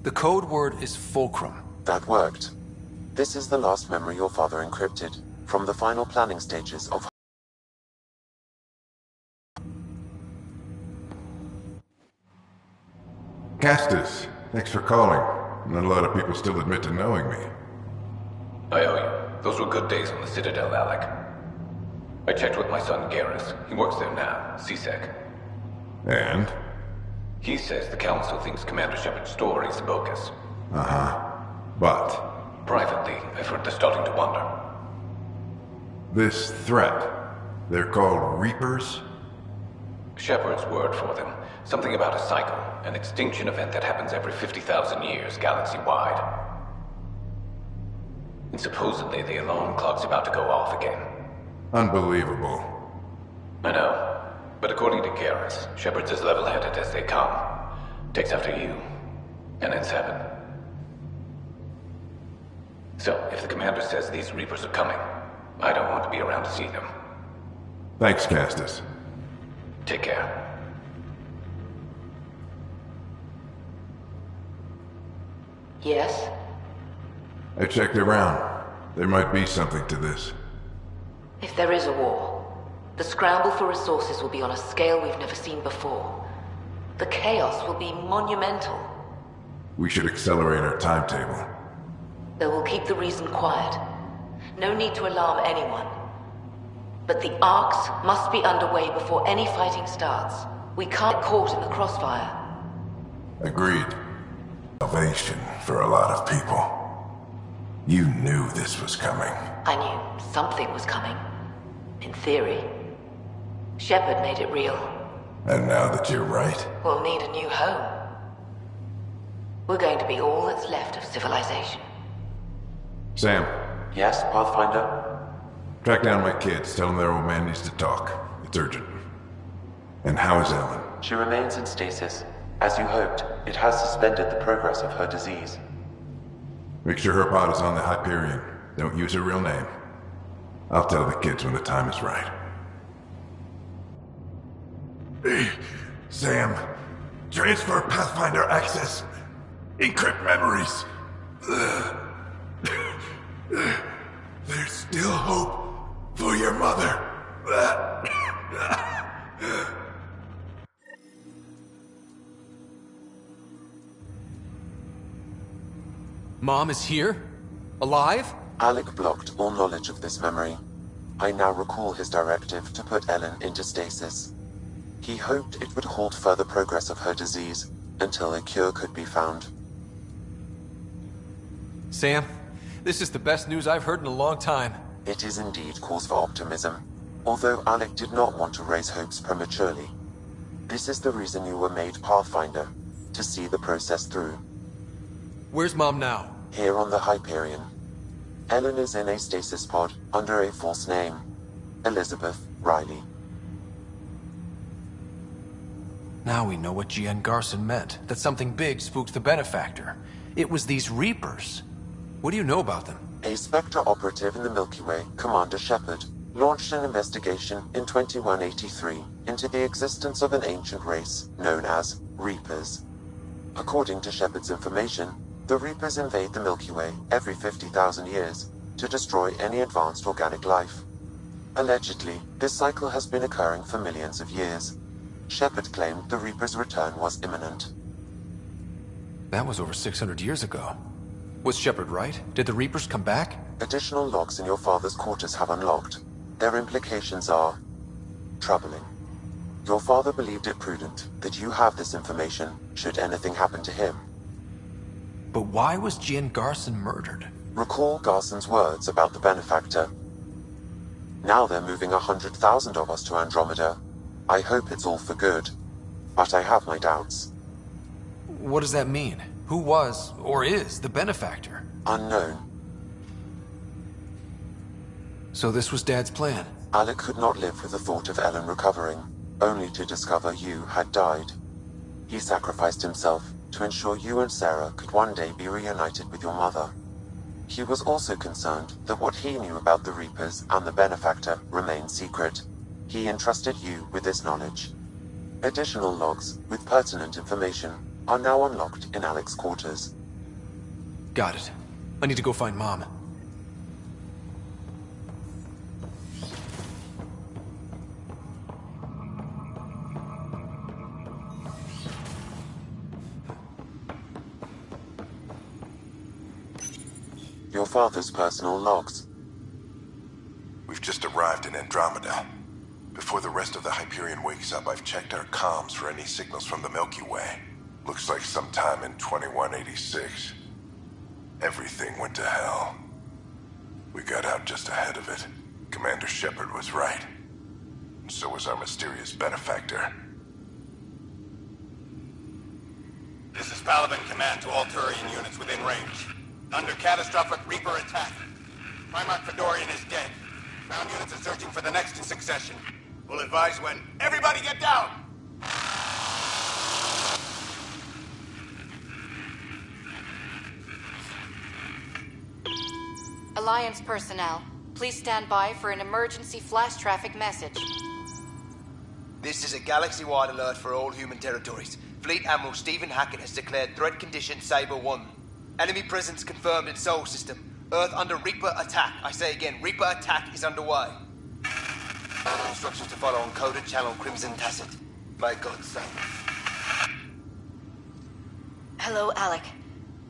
The code word is fulcrum. That worked. This is the last memory your father encrypted, from the final planning stages of... Castus, thanks for calling. Not a lot of people still admit to knowing me. I owe you. Those were good days on the Citadel, Alec. I checked with my son Garrus. He works there now, CSEC. And? He says the Council thinks Commander Shepard's story is bogus. Uh-huh. But? Privately, I've heard they're starting to wonder. This threat, they're called Reapers? Shepard's word for them. Something about a cycle, an extinction event that happens every 50,000 years, galaxy-wide. And supposedly the alarm clock's about to go off again. Unbelievable. I know. But according to Garrus, Shepard's as level-headed as they come. Takes after you. And then 7. So, if the Commander says these Reapers are coming, I don't want to be around to see them. Thanks, Castus. Take care. Yes? I checked around. There might be something to this. If there is a war, the scramble for resources will be on a scale we've never seen before. The chaos will be monumental. We should accelerate our timetable. Though we'll keep the reason quiet. No need to alarm anyone. But the arcs must be underway before any fighting starts. We can't get caught in the crossfire. Agreed. Salvation for a lot of people. You knew this was coming. I knew something was coming. In theory. Shepard made it real. And now that you're right? We'll need a new home. We're going to be all that's left of civilization. Sam, Yes, Pathfinder? track down my kids. Tell them their old man needs to talk. It's urgent. And how is Ellen? She remains in stasis. As you hoped, it has suspended the progress of her disease. Make sure her pod is on the Hyperion. Don't use her real name. I'll tell the kids when the time is right. Sam, transfer Pathfinder access. Encrypt memories. There's still hope for your mother. Mom is here? Alive? Alec blocked all knowledge of this memory. I now recall his directive to put Ellen into stasis. He hoped it would halt further progress of her disease until a cure could be found. Sam, this is the best news I've heard in a long time. It is indeed cause for optimism, although Alec did not want to raise hopes prematurely. This is the reason you were made Pathfinder, to see the process through. Where's Mom now? Here on the Hyperion. Ellen is in a stasis pod under a false name. Elizabeth Riley. Now we know what G.N. Garson meant, that something big spooked the Benefactor. It was these Reapers. What do you know about them? A Spectre operative in the Milky Way, Commander Shepard, launched an investigation in 2183 into the existence of an ancient race known as Reapers. According to Shepard's information, the Reapers invade the Milky Way every 50,000 years to destroy any advanced organic life. Allegedly, this cycle has been occurring for millions of years. Shepard claimed the Reapers' return was imminent. That was over 600 years ago. Was Shepard right? Did the Reapers come back? Additional logs in your father's quarters have unlocked. Their implications are troubling. Your father believed it prudent that you have this information should anything happen to him. But why was G.N. Garson murdered? Recall Garson's words about the Benefactor. Now they're moving 100,000 of us to Andromeda. I hope it's all for good, but I have my doubts. What does that mean? Who was, or is, the Benefactor? Unknown. So this was Dad's plan? Alec could not live with the thought of Ellen recovering, only to discover you had died. He sacrificed himself to ensure you and Sarah could one day be reunited with your mother. He was also concerned that what he knew about the Reapers and the Benefactor remained secret. He entrusted you with this knowledge. Additional logs with pertinent information are now unlocked in Alec's quarters. Got it. I need to go find Mom. Your father's personal logs. We've just arrived in Andromeda. Before the rest of the Hyperion wakes up, I've checked our comms for any signals from the Milky Way. Looks like sometime in 2186. Everything went to hell. We got out just ahead of it. Commander Shepard was right. And so was our mysterious benefactor. This is Paladin Command to all Turian units within range. Under catastrophic Reaper attack. Primarch Fedorian is dead. Ground units are searching for the next in succession. We'll advise when. Everybody get down! Alliance personnel, please stand by for an emergency flash traffic message. This is a galaxy-wide alert for all human territories. Fleet Admiral Stephen Hackett has declared threat condition Saber 1. Enemy presence confirmed in Sol System. Earth under Reaper attack. I say again, Reaper attack is underway. Instructions to follow on coded channel Crimson Tacit. May God save. Hello, Alec.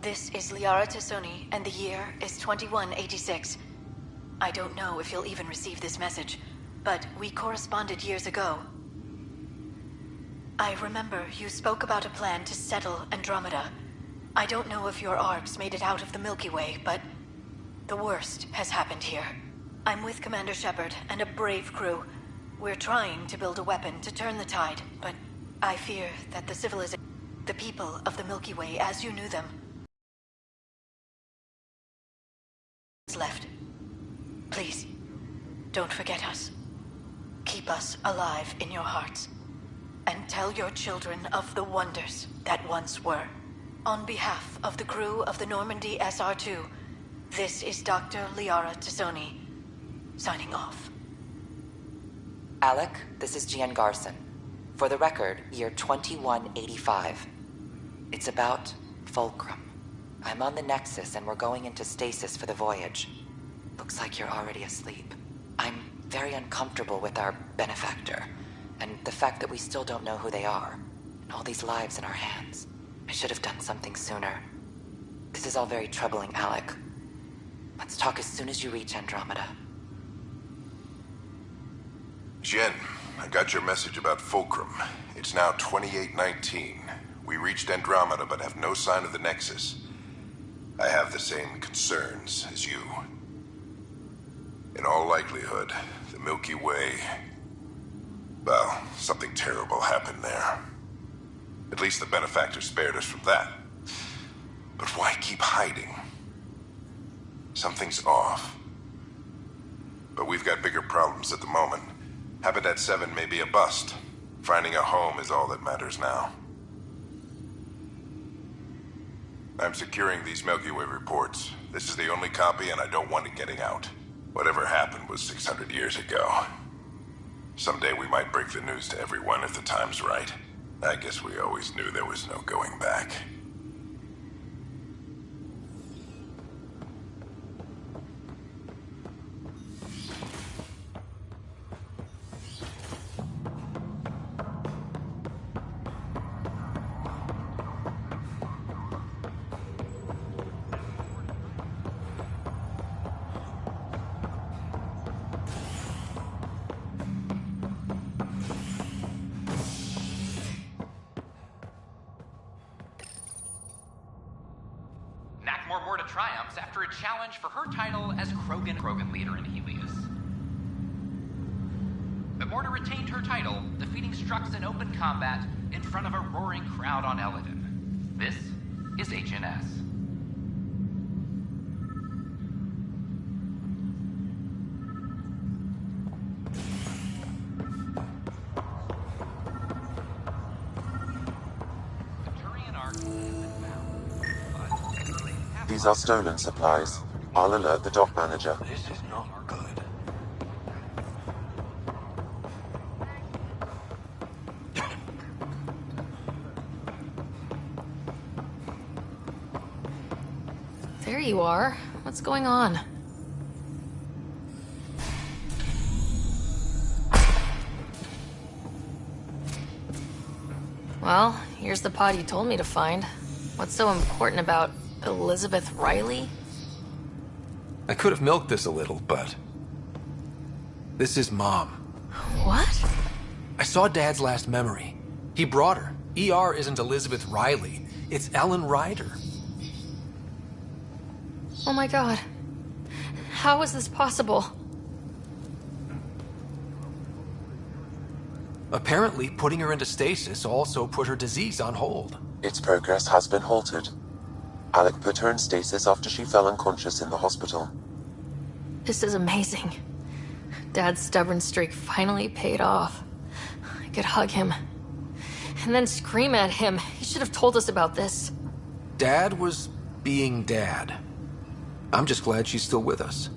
This is Liara Tassoni, and the year is 2186. I don't know if you'll even receive this message, but we corresponded years ago. I remember you spoke about a plan to settle Andromeda. I don't know if your arcs made it out of the Milky Way, but the worst has happened here. I'm with Commander Shepard and a brave crew. We're trying to build a weapon to turn the tide, but I fear that the people of the Milky Way as you knew them, is left. Please, don't forget us. Keep us alive in your hearts. And tell your children of the wonders that once were. On behalf of the crew of the Normandy SR2, this is Dr. Liara Tassoni, signing off. Alec, this is Gian Garson. For the record, year 2185. It's about Fulcrum. I'm on the Nexus and we're going into stasis for the voyage. Looks like you're already asleep. I'm very uncomfortable with our benefactor, and the fact that we still don't know who they are, and all these lives in our hands. I should have done something sooner. This is all very troubling, Alec. Let's talk as soon as you reach Andromeda. Jen, I got your message about Fulcrum. It's now 2819. We reached Andromeda but have no sign of the Nexus. I have the same concerns as you. In all likelihood, the Milky Way... well, something terrible happened there. At least the benefactor spared us from that. But why keep hiding? Something's off. But we've got bigger problems at the moment. Habitat 7 may be a bust. Finding a home is all that matters now. I'm securing these Milky Way reports. This is the only copy and I don't want it getting out. Whatever happened was 600 years ago. Someday we might break the news to everyone if the time's right. I guess we always knew there was no going back. Triumphs after a challenge for her title as Krogan leader in Helios. But Morta retained her title, defeating Strux in open combat in front of a roaring crowd on Eladin. This is HNS. These are stolen supplies. I'll alert the dock manager. This is not good. there you are. What's going on? Well, here's the pod you told me to find. What's so important about Elizabeth Riley? I could have milked this a little, but... this is Mom. What? I saw Dad's last memory. He brought her. ER isn't Elizabeth Riley. It's Ellen Ryder. Oh my god. How is this possible? Apparently, putting her into stasis also put her disease on hold. Its progress has been halted. Alec put her in stasis after she fell unconscious in the hospital. This is amazing. Dad's stubborn streak finally paid off. I could hug him. And then scream at him. He should have told us about this. Dad was being Dad. I'm just glad she's still with us.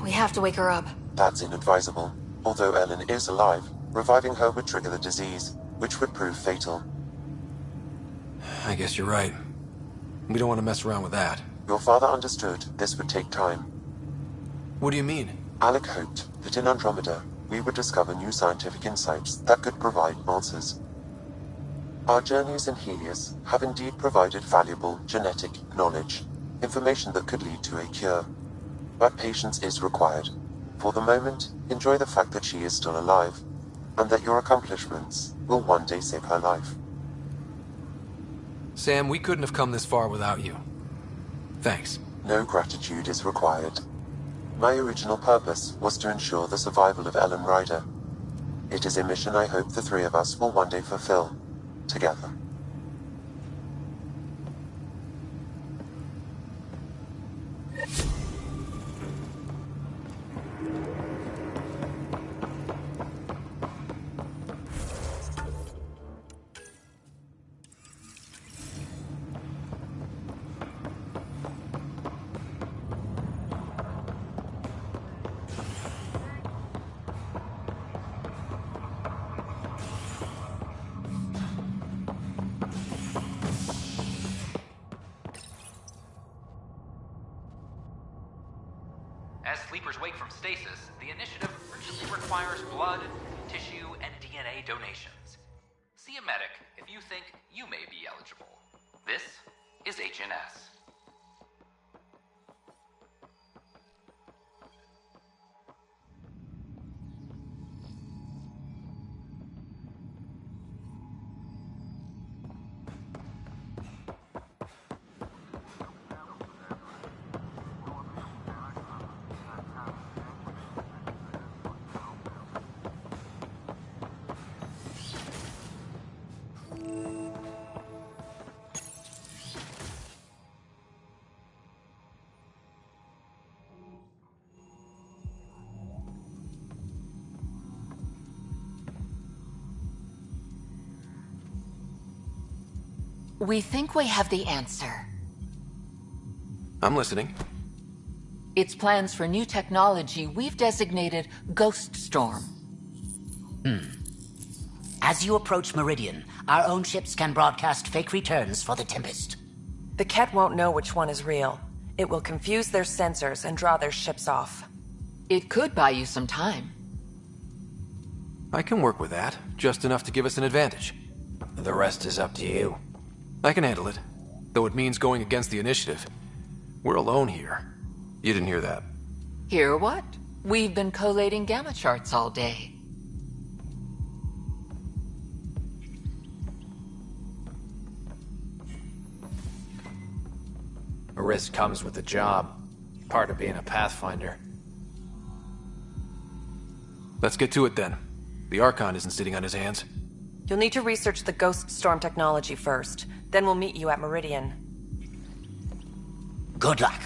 We have to wake her up. That's inadvisable. Although Ellen is alive, reviving her would trigger the disease, which would prove fatal. I guess you're right. We don't want to mess around with that. Your father understood this would take time. What do you mean? Alec hoped that in Andromeda, we would discover new scientific insights that could provide answers. Our journeys in Helios have indeed provided valuable genetic knowledge, information that could lead to a cure. But patience is required. For the moment, enjoy the fact that she is still alive, and that your accomplishments will one day save her life. Sam, we couldn't have come this far without you. Thanks. No gratitude is required. My original purpose was to ensure the survival of Ellen Ryder. It is a mission I hope the three of us will one day fulfill, together. As sleepers wake from stasis, the initiative urgently requires blood, tissue, and DNA donations. See a medic if you think you may be eligible. This is HNS. We think we have the answer. I'm listening. It's plans for new technology we've designated Ghost Storm. As you approach Meridian, our own ships can broadcast fake returns for the Tempest. The Ket won't know which one is real. It will confuse their sensors and draw their ships off. It could buy you some time. I can work with that, just enough to give us an advantage. The rest is up to you. I can handle it, though it means going against the initiative. We're alone here. You didn't hear that. Hear what? We've been collating gamma charts all day. A risk comes with the job. Part of being a Pathfinder. Let's get to it then. The Archon isn't sitting on his hands. You'll need to research the Ghost Storm technology first. Then we'll meet you at Meridian. Good luck.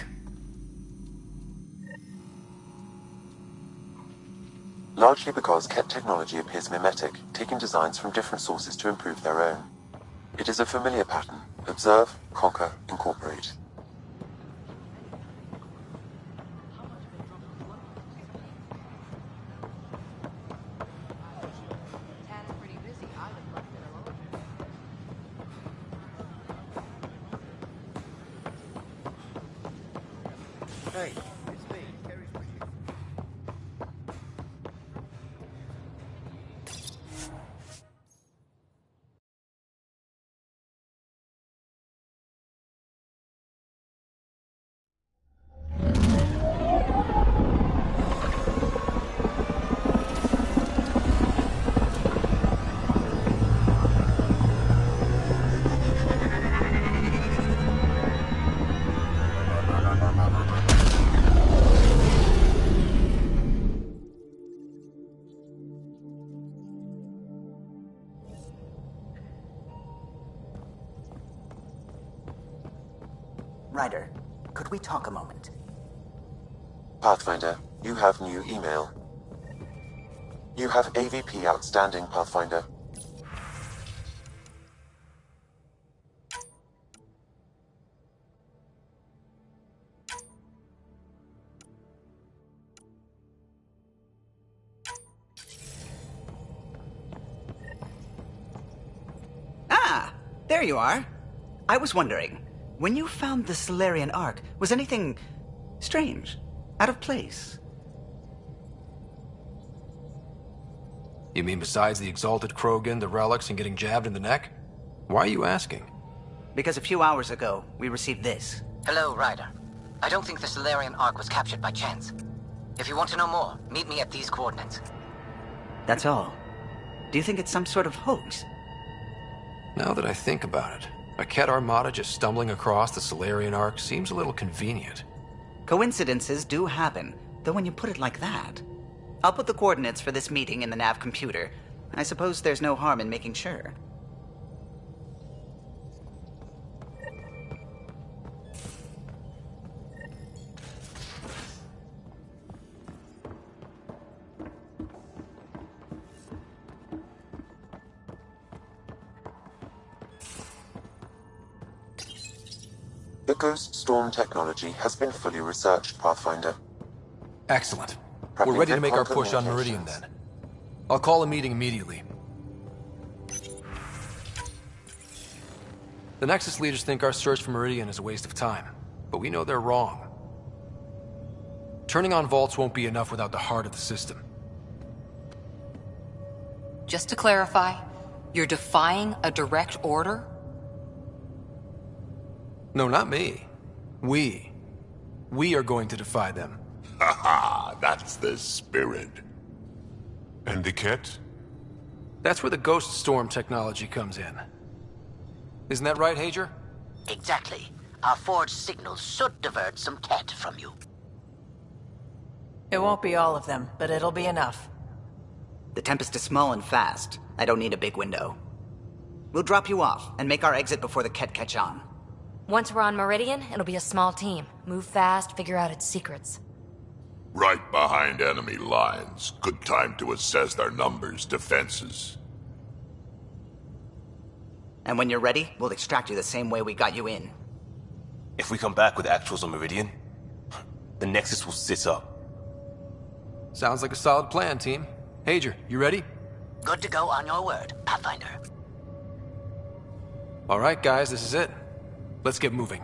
Largely because Ket technology appears mimetic, taking designs from different sources to improve their own. It is a familiar pattern. Observe, conquer, incorporate. Hey, it's me, Terry's Bridget. Ryder, could we talk a moment? Pathfinder, you have new email. You have AVP outstanding, Pathfinder. Ah, there you are. I was wondering, when you found the Solarian Ark, was anything strange, out of place? You mean besides the Exalted Krogan, the relics, and getting jabbed in the neck? Why are you asking? Because a few hours ago, we received this. Hello, Ryder. I don't think the Solarian Ark was captured by chance. If you want to know more, meet me at these coordinates. That's all. Do you think it's some sort of hoax? Now that I think about it, a Ket Armada just stumbling across the Solarian Ark seems a little convenient. Coincidences do happen, though when you put it like that. I'll put the coordinates for this meeting in the nav computer. I suppose there's no harm in making sure. The Ghost Storm technology has been fully researched, Pathfinder. Excellent. Prepping We're ready to for make our conquer push on Meridian locations. then. I'll call a meeting immediately. The Nexus leaders think our search for Meridian is a waste of time, but we know they're wrong. Turning on vaults won't be enough without the heart of the system. Just to clarify, you're defying a direct order? No, not me. We. We are going to defy them. Haha, that's the spirit. And the Ket? That's where the Ghost Storm technology comes in. Isn't that right, Hager? Exactly. Our forged signals should divert some Ket from you. It won't be all of them, but it'll be enough. The Tempest is small and fast. I don't need a big window. We'll drop you off and make our exit before the Ket catch on. Once we're on Meridian, it'll be a small team. Move fast, figure out its secrets. Right behind enemy lines. Good time to assess their numbers, defenses. And when you're ready, we'll extract you the same way we got you in. If we come back with actuals on Meridian, the Nexus will sit up. Sounds like a solid plan, team. Hager, you ready? Good to go on your word, Pathfinder. All right, guys, this is it. Let's get moving.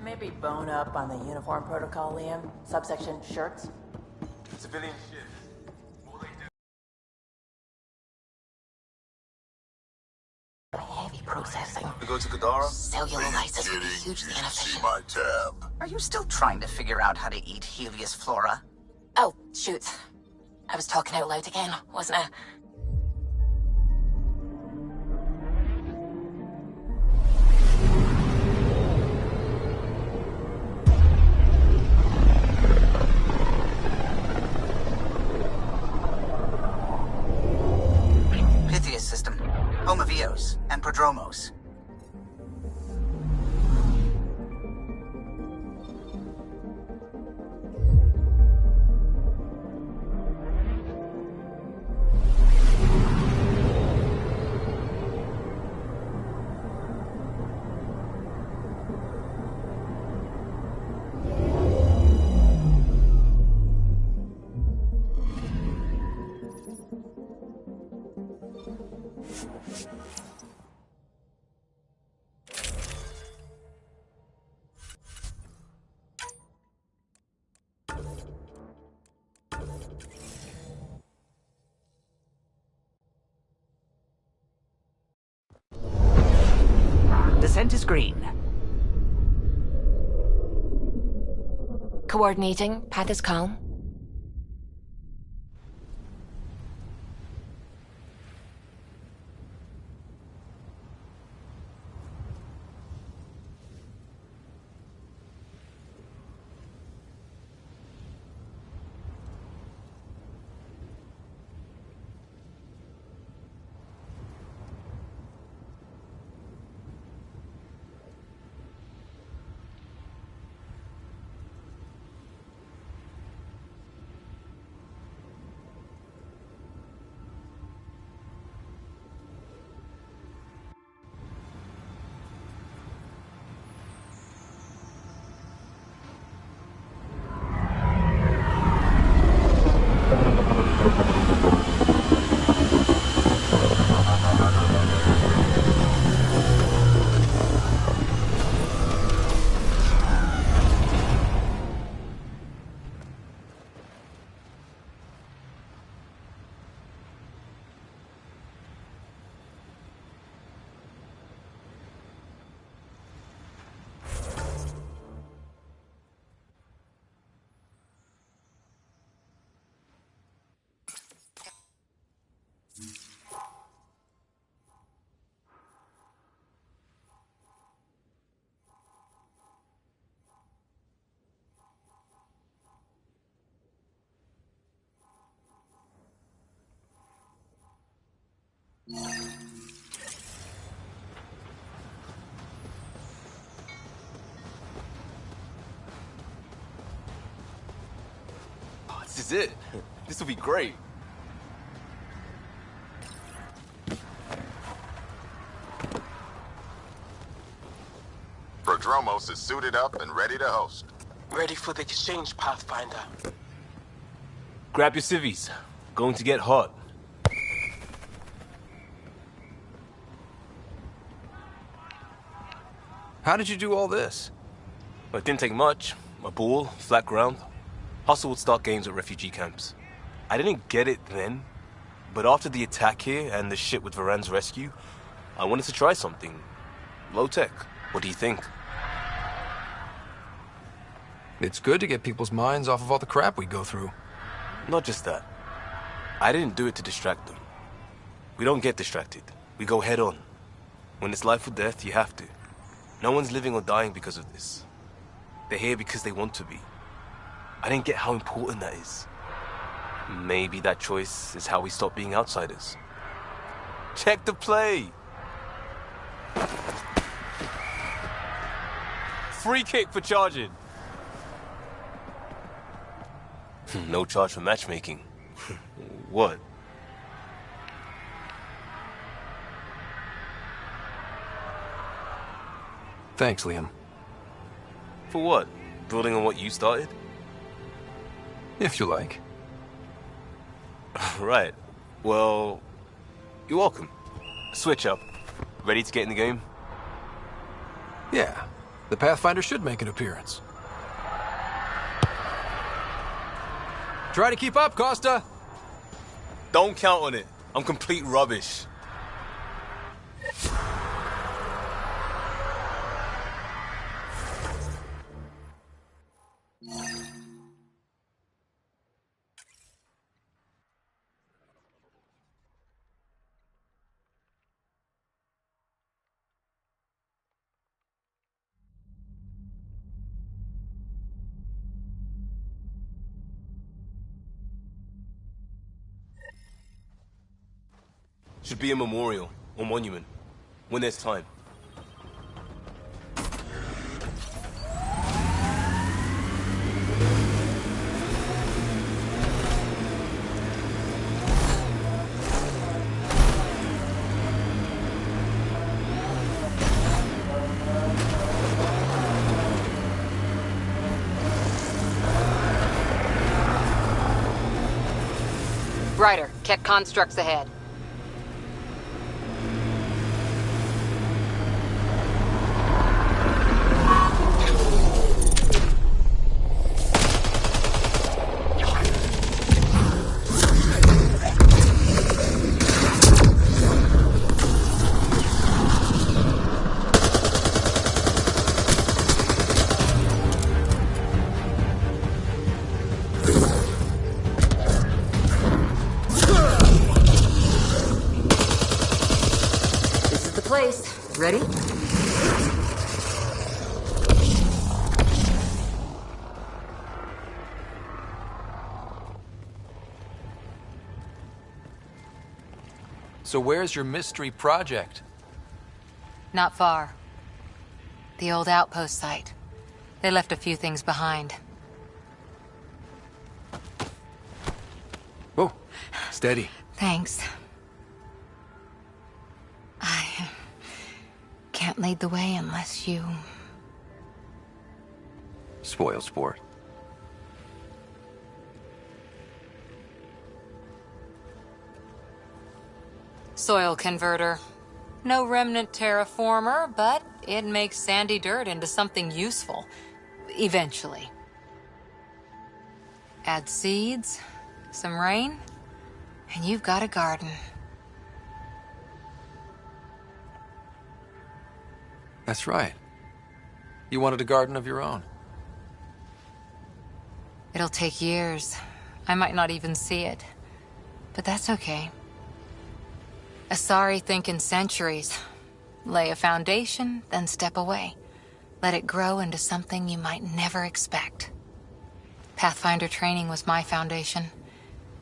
Maybe bone up on the uniform protocol, Liam. Subsection shirts. Civilian shifts. Heavy processing. We go to Kadara? Cellular lysis would be hugely inefficient. My tab. Are you still trying to figure out how to eat Helios flora? Oh, shoot. I was talking out loud again, wasn't I? Pythias system. Homovios and Prodromos. Scent is green. Coordinating. Path is calm. This is it. This will be great. Prodromos is suited up and ready to host. Ready for the exchange, Pathfinder. Grab your civvies. Going to get hot. How did you do all this? Well, it didn't take much. A ball, flat ground. Hustle would start games at refugee camps. I didn't get it then, but after the attack here and the shit with Varan's rescue, I wanted to try something. Low-tech. What do you think? It's good to get people's minds off of all the crap we go through. Not just that. I didn't do it to distract them. We don't get distracted. We go head on. When it's life or death, you have to. No one's living or dying because of this. They're here because they want to be. I didn't get how important that is. Maybe that choice is how we stop being outsiders. Check the play! Free kick for charging. No charge for matchmaking. What? Thanks, Liam. For what? Building on what you started? If you like. Right. Well, you're welcome. Switch up. Ready to get in the game? Yeah. The Pathfinder should make an appearance. Try to keep up, Costa! Don't count on it. I'm complete rubbish. Should be a memorial or monument when there's time. Ryder, Ket constructs ahead. Ready? So where's your mystery project? Not far. The old outpost site. They left a few things behind. Whoa, steady. Thanks. I can't lead the way unless you... Spoiled sport. Soil converter. No remnant terraformer, but it makes sandy dirt into something useful. Eventually. Add seeds, some rain, and you've got a garden. That's right. You wanted a garden of your own. It'll take years. I might not even see it. But that's okay. Asari think in centuries. Lay a foundation, then step away. Let it grow into something you might never expect. Pathfinder training was my foundation.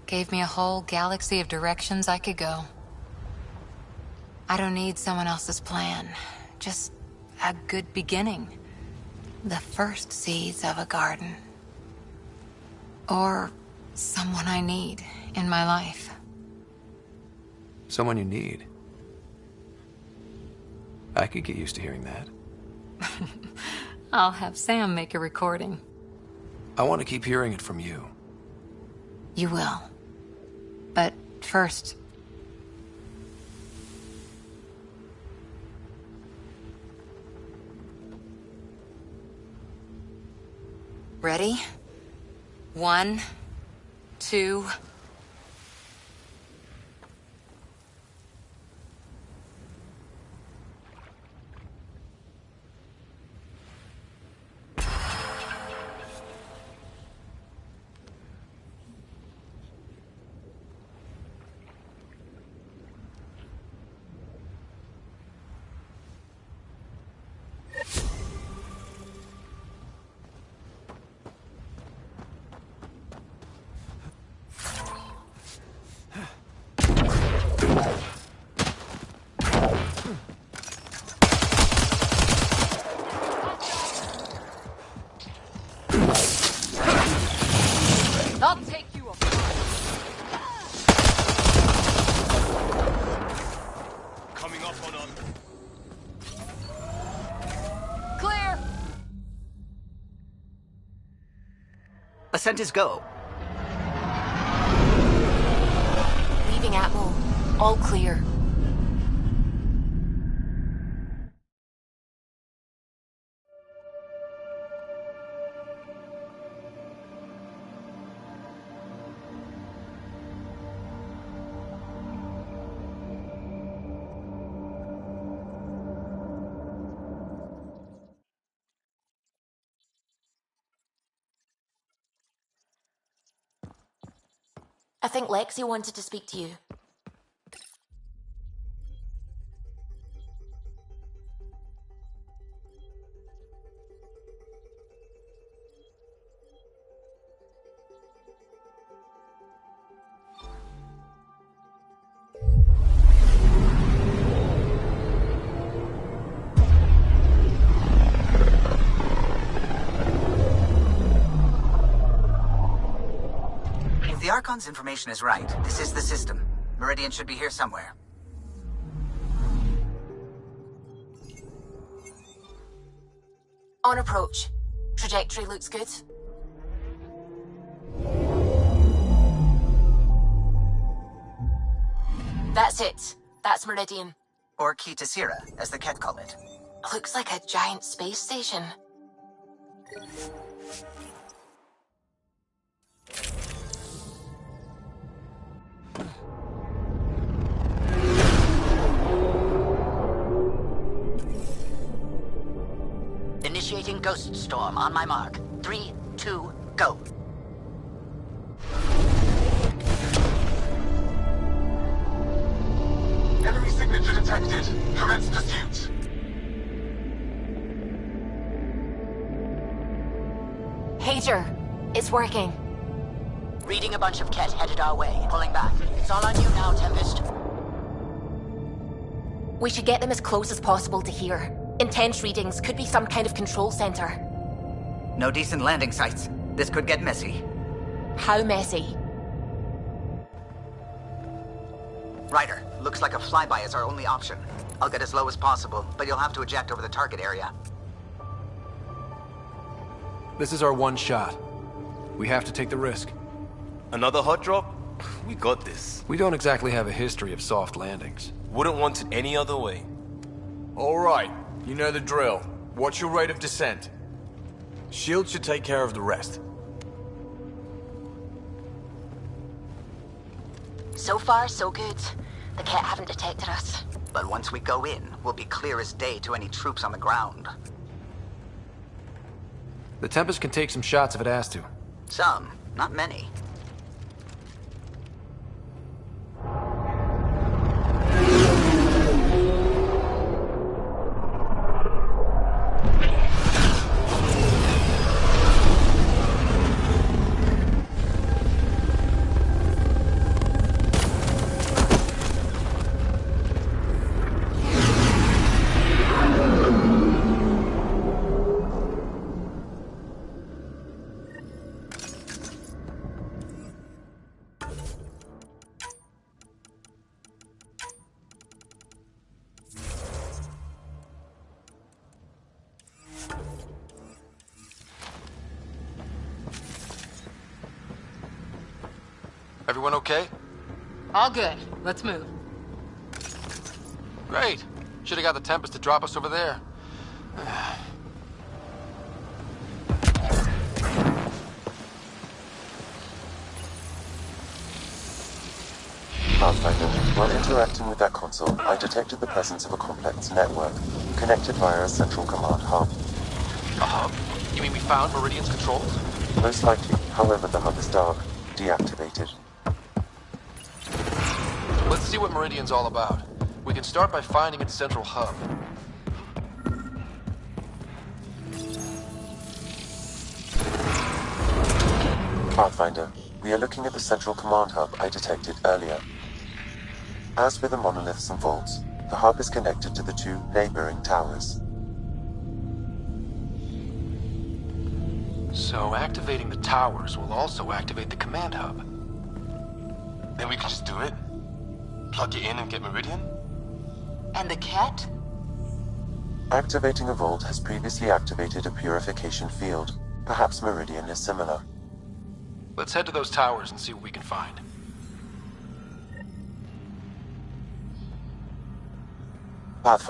Gave me a whole galaxy of directions I could go. I don't need someone else's plan. Just a good beginning. The first seeds of a garden. Or someone I need in my life. Someone you need. I could get used to hearing that. I'll have Sam make a recording. I want to keep hearing it from you. You will. But first... Ready? 1, 2... I'll take you apart. Coming up on us. Clear! Ascent is go. Leaving Atmo. All clear. I think Lexi wanted to speak to you. If the Archon's information is right, this is the system. Meridian should be here somewhere. On approach. Trajectory looks good. That's it. That's Meridian. Or Key to Sierra, as the Ket call it. Looks like a giant space station. Initiating Ghost Storm on my mark. 3, 2, go. Enemy signature detected. Commence pursuit. Roger. It's working. Reading a bunch of Ket headed our way. Pulling back. It's all on you now, Tempest. We should get them as close as possible to here. Intense readings could be some kind of control center. No decent landing sites. This could get messy. How messy? Ryder, looks like a flyby is our only option. I'll get as low as possible, but you'll have to eject over the target area. This is our one shot. We have to take the risk. Another hot drop? We got this. We don't exactly have a history of soft landings. Wouldn't want it any other way. All right, you know the drill. What's your rate of descent? Shield should take care of the rest. So far, so good. The Ket haven't detected us. But once we go in, we'll be clear as day to any troops on the ground. The Tempest can take some shots if it has to. Some, not many. Everyone okay? All good. Let's move. Great. Should have got the Tempest to drop us over there. Pathfinder, while interacting with that console, I detected the presence of a complex network, connected via a central command hub. A hub? You mean we found Meridian's controls? Most likely, however, the hub is dark, deactivated. Let's see what Meridian's all about. We can start by finding its central hub. Pathfinder, we are looking at the central command hub I detected earlier. As with the monoliths and vaults, the hub is connected to the two neighboring towers. So activating the towers will also activate the command hub. Then we can just do it? Plug it in and get Meridian? And the Ket? Activating a vault has previously activated a purification field. Perhaps Meridian is similar. Let's head to those towers and see what we can find. Pathfinder.